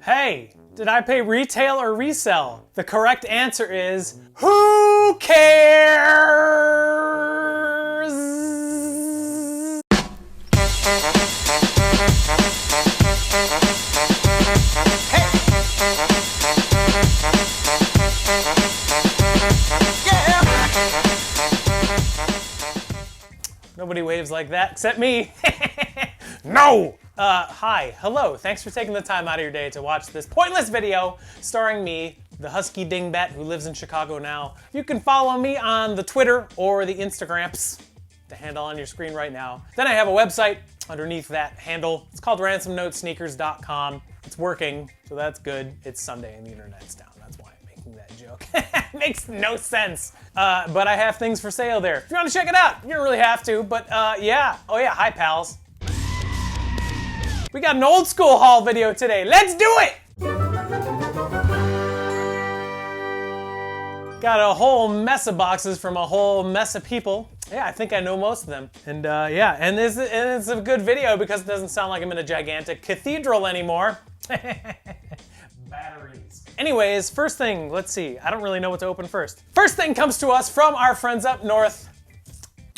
Hey, did I pay retail or resell? The correct answer is, who cares? Hey. Yeah. Nobody waves like that except me. No! Hi, hello, thanks for taking the time out of your day to watch this pointless video starring me, the husky dingbat who lives in Chicago now. You can follow me on the Twitter or the Instagrams, the handle on your screen right now. Then I have a website underneath that handle. It's called ransomnotesneakers.com. It's working, so that's good. It's Sunday and the internet's down. That's why I'm making that joke. It makes no sense. But I have things for sale there. If you want to check it out, you don't really have to, but yeah. Oh yeah, hi pals. We got an old school haul video today. Let's do it! Got a whole mess of boxes from a whole mess of people. Yeah, I think I know most of them. And yeah, and it's a good video because it doesn't sound like I'm in a gigantic cathedral anymore. Batteries. Anyways, first thing, let's see. I don't really know what to open first. First thing comes to us from our friends up north.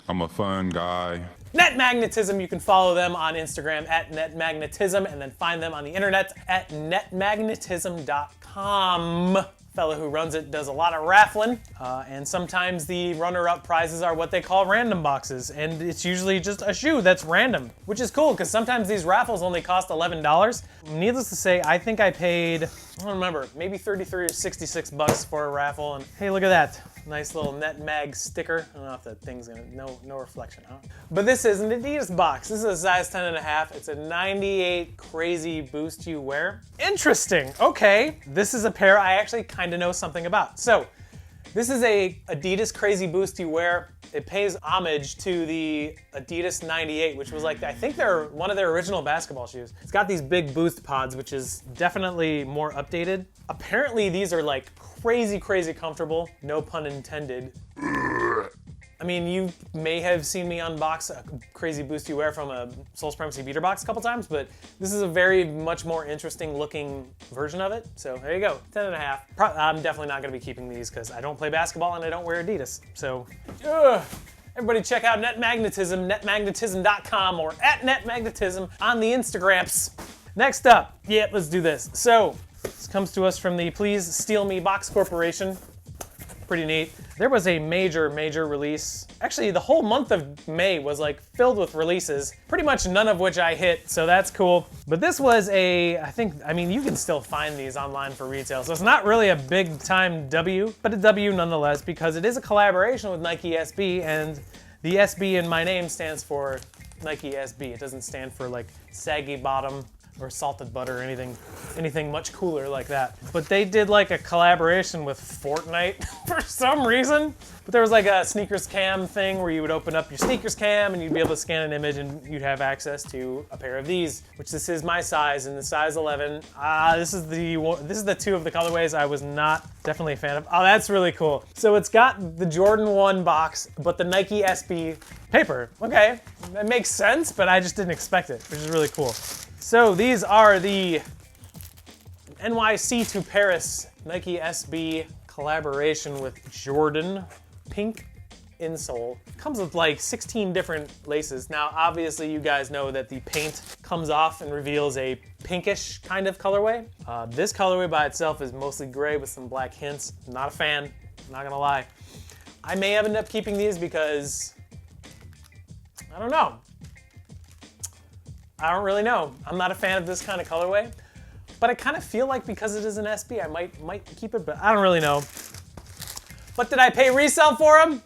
I'm a fun guy. Magnetism, you can follow them on Instagram at netmagnetism and then find them on the internet at netmagnetism.com. Fellow who runs it does a lot of raffling, and sometimes the runner-up prizes are what they call random boxes, and it's usually just a shoe that's random, which is cool because sometimes these raffles only cost $11. Needless to say, I think I paid, I don't remember, maybe 33 or 66 bucks for a raffle, and hey, look at that. Nice little NetMag sticker. I don't know if that thing's gonna, no reflection, huh? But this is an Adidas box. This is a size 10.5. It's a 98 crazy boost you wear. Interesting, okay. This is a pair I actually kind of know something about. So, this is a Adidas crazy boost you wear. It pays homage to the Adidas 98, which was like, I think they're one of their original basketball shoes. It's got these big boost pods, which is definitely more updated. Apparently these are like crazy comfortable, no pun intended. I mean, you may have seen me unbox a crazy boost you wear from a Soul Supremacy beater box a couple times, but this is a very much more interesting looking version of it. So there you go, 10.5. I'm definitely not gonna be keeping these because I don't play basketball and I don't wear Adidas. So, everybody check out NetMagnetism, netmagnetism.com or at NetMagnetism on the Instagrams. Next up, yeah, let's do this. So, this comes to us from the Please Steal Me Box Corporation. Pretty neat. There was a major release. Actually, the whole month of May was like filled with releases, pretty much none of which I hit, so that's cool. But this was I mean, you can still find these online for retail, so it's not really a big time W, but a W nonetheless, because it is a collaboration with Nike SB, and the SB in my name stands for Nike SB. It doesn't stand for like saggy bottom or salted butter or anything much cooler like that. But they did like a collaboration with Fortnite for some reason. But there was like a sneakers cam thing where you would open up your sneakers cam and you'd be able to scan an image and you'd have access to a pair of these, which this is my size in the size 11. This is the two of the colorways I was not definitely a fan of. Oh, that's really cool. So it's got the Jordan 1 box, but the Nike SB paper. Okay, that makes sense, but I just didn't expect it, which is really cool. So these are the NYC to Paris Nike SB collaboration with Jordan, pink insole. Comes with like 16 different laces. Now, obviously you guys know that the paint comes off and reveals a pinkish kind of colorway. This colorway by itself is mostly gray with some black hints. Not a fan, not gonna lie. I may end up keeping these because, I don't know. I don't really know. I'm not a fan of this kind of colorway, but I kind of feel like because it is an SB, I might keep it, but I don't really know. But did I pay resale for them?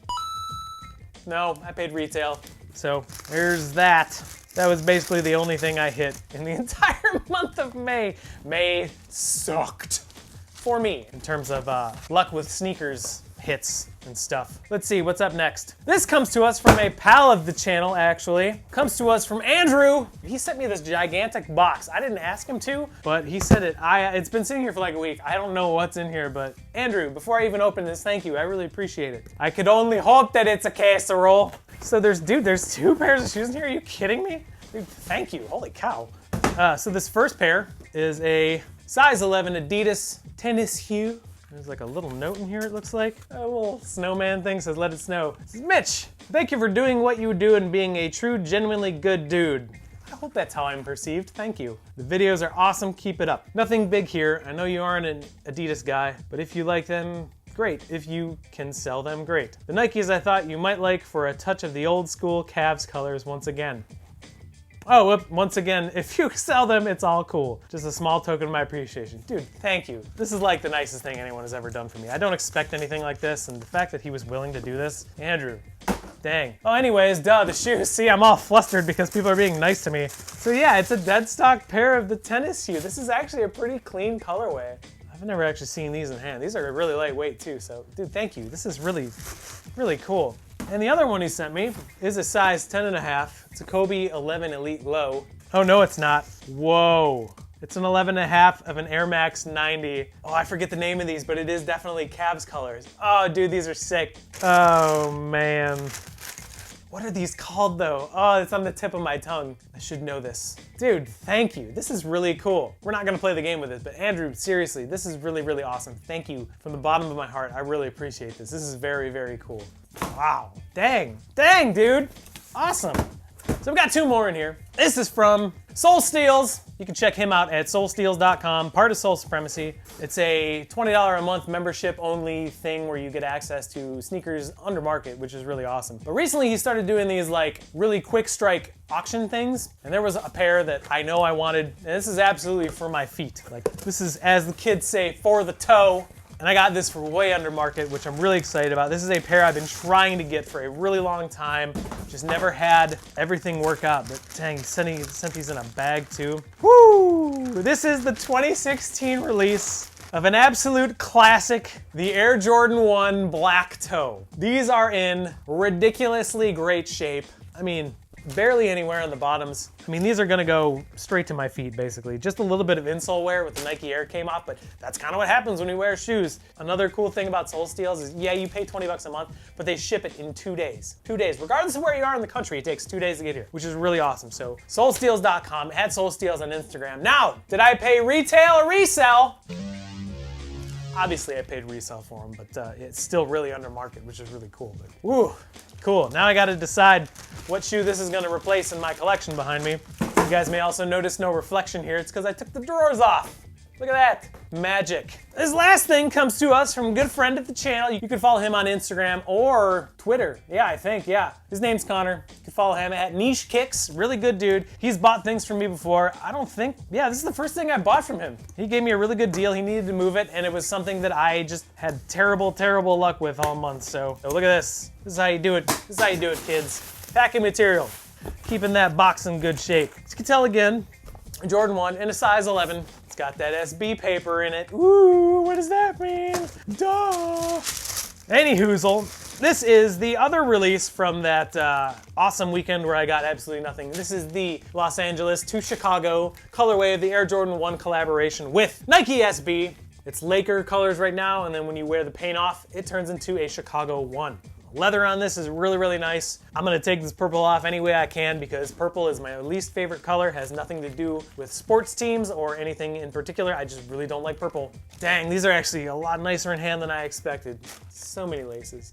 No, I paid retail. So there's that. That was basically the only thing I hit in the entire month of May. May sucked for me in terms of luck with sneakers hits and stuff. Let's see, what's up next? This comes to us from a pal of the channel, actually. Comes to us from Andrew. He sent me this gigantic box. I didn't ask him to, but he said it. It's been sitting here for like a week. I don't know what's in here, but Andrew, before I even open this, thank you. I really appreciate it. I could only hope that it's a casserole. So there's 2 pairs of shoes in here. Are you kidding me? Dude, thank you, holy cow. So this first pair is a Size 11 Adidas tennis shoe. There's like a little note in here, it looks like. A little snowman thing says, let it snow. This is Mitch. Thank you for doing what you do and being a true, genuinely good dude. I hope that's how I'm perceived. Thank you. The videos are awesome. Keep it up. Nothing big here. I know you aren't an Adidas guy, but if you like them, great. If you can sell them, great. The Nikes I thought you might like for a touch of the old school Cavs colors once again. Oh, once again, if you sell them, it's all cool. Just a small token of my appreciation. Dude, thank you. This is like the nicest thing anyone has ever done for me. I don't expect anything like this, and the fact that he was willing to do this, Andrew, dang. Oh, anyways, duh, the shoes. See, I'm all flustered because people are being nice to me. So yeah, it's a dead stock pair of the tennis shoe. This is actually a pretty clean colorway. I've never actually seen these in hand. These are really lightweight too, so dude, thank you. This is really, really cool. And the other one he sent me is a size 10.5. It's a Kobe 11 Elite Low. Oh no, it's not. Whoa. It's an 11.5 of an Air Max 90. Oh, I forget the name of these, but it is definitely Cavs colors. Oh, dude, these are sick. Oh, man. What are these called, though? Oh, it's on the tip of my tongue. I should know this. Dude, thank you. This is really cool. We're not gonna play the game with this, but Andrew, seriously, this is really, really awesome. Thank you from the bottom of my heart. I really appreciate this. This is very, very cool. Wow. Dang. Dang, dude. Awesome. So we've got two more in here. This is from Soul Steals. You can check him out at soulsteals.com, part of Soul Supremacy. It's a $20 a month membership only thing where you get access to sneakers under market, which is really awesome. But recently he started doing these like really quick strike auction things. And there was a pair that I know I wanted. And this is absolutely for my feet. Like this is, as the kids say, for the toe. And I got this for way under market, which I'm really excited about. This is a pair I've been trying to get for a really long time. Just never had everything work out, but dang, he sent these in a bag too. Woo! This is the 2016 release of an absolute classic, the Air Jordan 1 Black Toe. These are in ridiculously great shape. I mean, barely anywhere on the bottoms. I mean, these are gonna go straight to my feet, basically. Just a little bit of insole wear with the Nike Air came off, but that's kind of what happens when you wear shoes. Another cool thing about Soul Steals is, yeah, you pay 20 bucks a month, but they ship it in 2 days. 2 days. Regardless of where you are in the country, it takes 2 days to get here, which is really awesome. So, soulsteals.com, at Soul Steals on Instagram. Now, did I pay retail or resell? Obviously, I paid resale for them, but it's still really under market, which is really cool. But, woo, cool. Now I gotta decide what shoe this is gonna replace in my collection behind me. You guys may also notice no reflection here. It's because I took the drawers off. Look at that. Magic. This last thing comes to us from a good friend of the channel. You can follow him on Instagram or Twitter. Yeah, I think, yeah. His name's Connor. You can follow him at Niche Kicks. Really good dude. He's bought things from me before. I don't think, yeah, this is the first thing I bought from him. He gave me a really good deal. He needed to move it, and it was something that I just had terrible, terrible luck with all month. So look at this. This is how you do it. This is how you do it, kids. Packing material. Keeping that box in good shape. As you can tell again, Jordan 1 in a size 11. It's got that SB paper in it. Ooh, what does that mean? Duh. Anyhoozle, this is the other release from that awesome weekend where I got absolutely nothing. This is the Los Angeles to Chicago colorway of the Air Jordan 1 collaboration with Nike SB. It's Laker colors right now, and then when you wear the paint off, it turns into a Chicago 1. Leather on this is really, really nice. I'm gonna take this purple off any way I can because purple is my least favorite color, has nothing to do with sports teams or anything in particular. I just really don't like purple. Dang, these are actually a lot nicer in hand than I expected. So many laces.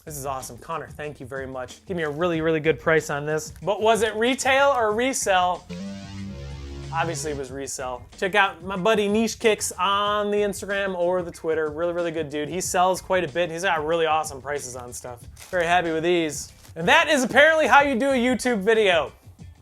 This is awesome. Connor, thank you very much. Give me a really, really good price on this. But was it retail or resell? Obviously it was resell. Check out my buddy Niche Kicks on the Instagram or the Twitter. Really, really good dude. He sells quite a bit. He's got really awesome prices on stuff. Very happy with these. And that is apparently how you do a YouTube video.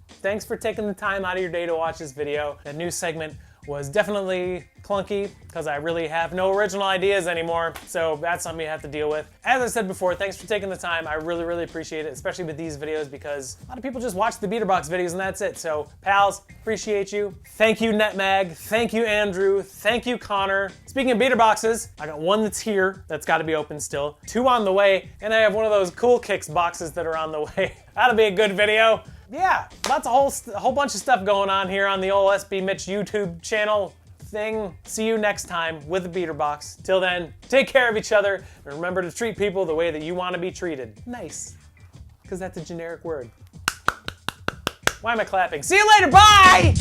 Thanks for taking the time out of your day to watch this video. That new segment was definitely clunky because I really have no original ideas anymore. So that's something you have to deal with. As I said before, thanks for taking the time. I really, really appreciate it, especially with these videos because a lot of people just watch the Beaterbox videos and that's it. So pals, appreciate you. Thank you, NetMag. Thank you, Andrew. Thank you, Connor. Speaking of Beaterboxes, I got one that's here that's got to be open still, 2 on the way, and I have one of those Cool Kicks boxes that are on the way. That'll be a good video. Yeah, lots of a whole bunch of stuff going on here on the old SB Mitch YouTube channel thing. See you next time with the Beaterbox. Till then, take care of each other and remember to treat people the way that you want to be treated. Nice, because that's a generic word. Why am I clapping? See you later, bye!